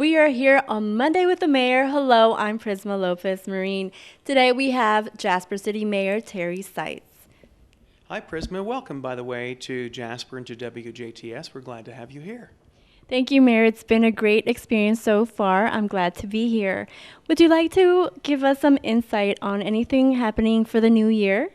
We are here on Monday with the Mayor. Hello, I'm Prisma Lopez-Marin. Today we have Jasper City Mayor Terry Seitz. Hi, Prisma. Welcome, by the way, to Jasper and to WJTS. We're glad to have you here. Thank you, Mayor. It's been a great experience so far. I'm glad to be here. Would you like to give us some insight on anything happening for the new year?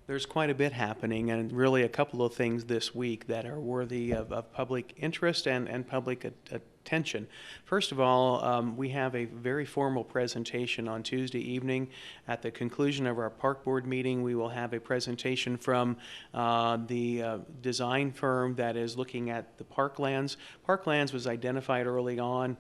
There's quite a bit happening, and really a couple of things this week that are worthy of public interest and public attention. First of all, we have a very formal presentation on Tuesday evening. At the conclusion of our park board meeting, we will have a presentation from the design firm that is looking at the parklands. Parklands was identified early on.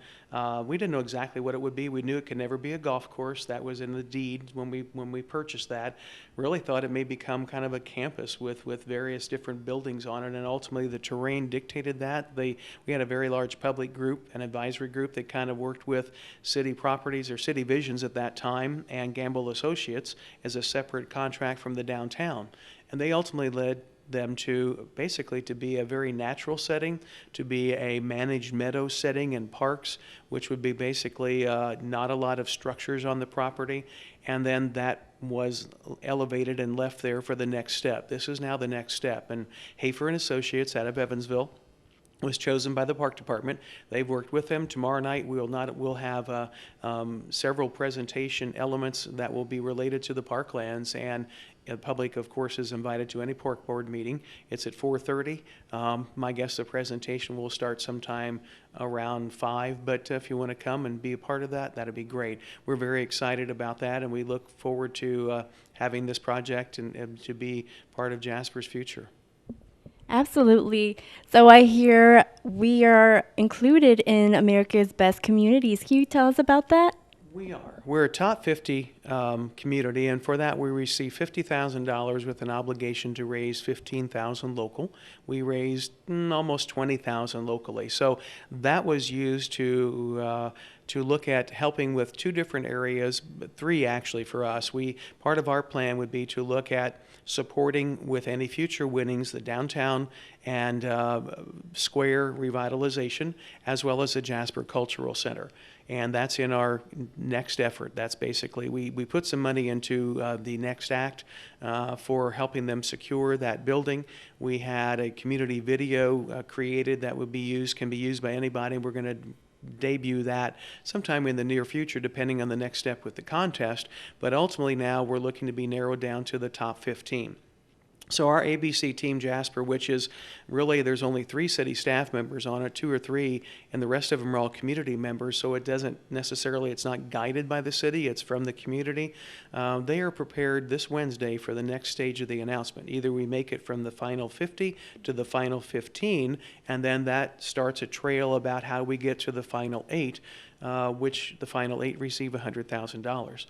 We didn't know exactly what it would be. We knew it could never be a golf course. That was in the deed when we purchased that. Really thought it may become kind of a campus with various different buildings on it, and ultimately the terrain dictated that. We had a very large public group, an advisory group that kind of worked with City Properties or City Visions at that time and Gamble Associates as a separate contract from the downtown. And they ultimately led them to basically to be a very natural setting, to be a managed meadow setting and parks, which would be basically not a lot of structures on the property. And then that was elevated and left there for the next step. This is now the next step. And Hafer and Associates out of Evansville was chosen by the park department. They've worked with them. Tomorrow night we'll have several presentation elements that will be related to the parklands, and the public, of course, is invited to any park board meeting. It's at 4:30. My guess the presentation will start sometime around 5, but if you want to come and be a part of that, that'd be great. We're very excited about that, and we look forward to having this project and to be part of Jasper's future. Absolutely. So I hear we are included in America's Best Communities. Can you tell us about that? We are. We're a top 50 community, and for that we receive $50,000 with an obligation to raise $15,000 local. We raised almost $20,000 locally. So that was used to look at helping with two different areas, but three actually for us. Part of our plan would be to look at supporting with any future winnings the downtown and square revitalization, as well as the Jasper Cultural Center. And that's in our next effort. That's basically, we put some money into the next act for helping them secure that building. We had a community video created that can be used by anybody. We're going to debut that sometime in the near future, depending on the next step with the contest. But ultimately now we're looking to be narrowed down to the top 15. So our ABC Team Jasper, which is really, there's only 3 city staff members on it, 2 or 3, and the rest of them are all community members, so it doesn't necessarily, it's not guided by the city, it's from the community. They are prepared this Wednesday for the next stage of the announcement. Either we make it from the final 50 to the final 15, and then that starts a trail about how we get to the final 8, which the final 8 receive $100,000.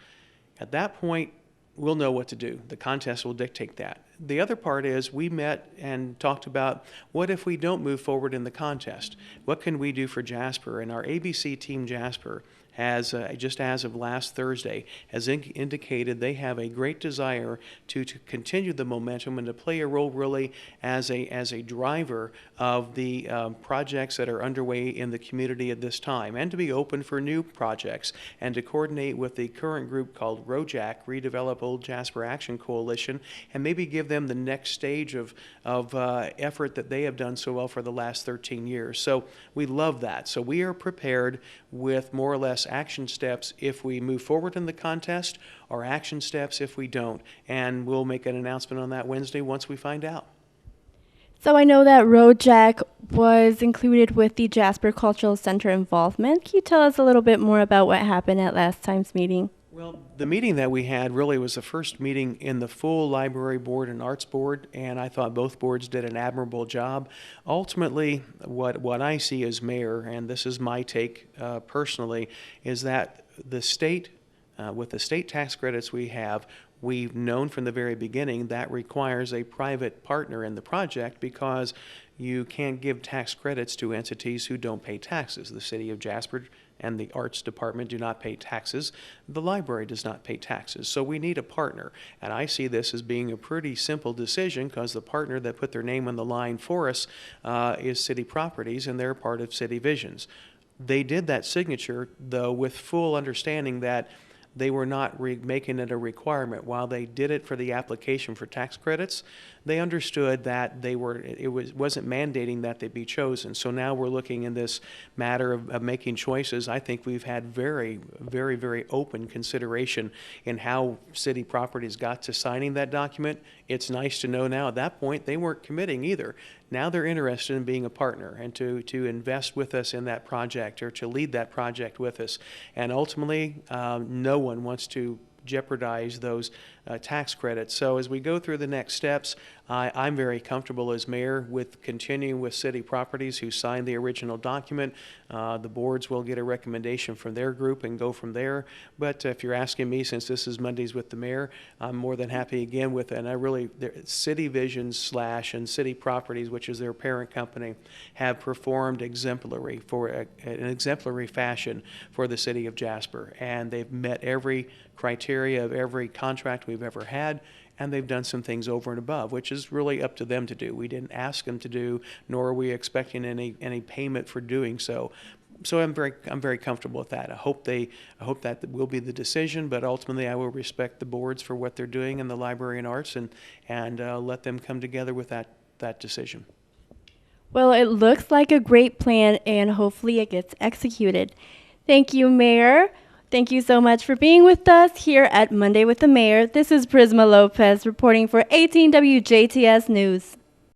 At that point, we'll know what to do. The contest will dictate that. The other part is we met and talked about what if we don't move forward in the contest? What can we do for Jasper? And our ABC Team Jasper has, just as of last Thursday, has indicated they have a great desire to continue the momentum and to play a role really as a driver of the projects that are underway in the community at this time, and to be open for new projects, and to coordinate with the current group called ROJAC, Redevelop Old Jasper Action Coalition, and maybe give them the next stage of effort that they have done so well for the last 13 years. So we love that. So we are prepared with more or less action steps if we move forward in the contest, or action steps if we don't. And we'll make an announcement on that Wednesday once we find out. So I know that RoadJack was included with the Jasper Cultural Center involvement. Can you tell us a little bit more about what happened at last time's meeting? Well, the meeting that we had really was the first meeting in the full library board and arts board, and I thought both boards did an admirable job. Ultimately, what I see as mayor, and this is my take personally, is that the state, with the state tax credits we have, we've known from the very beginning that requires a private partner in the project, because you can't give tax credits to entities who don't pay taxes. The city of Jasper and the arts department do not pay taxes. The library does not pay taxes. So we need a partner. And I see this as being a pretty simple decision, because the partner that put their name on the line for us is City Properties, and they're part of City Visions. They did that signature, though, with full understanding that they were not making it a requirement. While they did it for the application for tax credits, they understood that wasn't mandating that they be chosen. So now we're looking in this matter of making choices. I think we've had very, very, very open consideration in how city properties got to signing that document. It's nice to know now at that point they weren't committing either. Now they're interested in being a partner and to invest with us in that project or to lead that project with us. And ultimately, no one wants to jeopardize those tax credits. So as we go through the next steps, I'm very comfortable as mayor with continuing with city properties who signed the original document. The boards will get a recommendation from their group and go from there. But if you're asking me, since this is Mondays with the mayor, I'm more than happy again with it. And City Vision / and City Properties, which is their parent company, have performed exemplary an exemplary fashion for the city of Jasper. And they've met every criteria of every contract we've ever had, and they've done some things over and above, which is really up to them to do. We didn't ask them to do, nor are we expecting any payment for doing so. So I'm very comfortable with that. I hope that will be the decision, but ultimately I will respect the boards for what they're doing in the library and arts, and let them come together with that decision. Well, it looks like a great plan, and hopefully it gets executed. Thank you, Mayor. Thank you so much for being with us here at Monday with the Mayor. This is Prisma Lopez reporting for 18 WJTS News.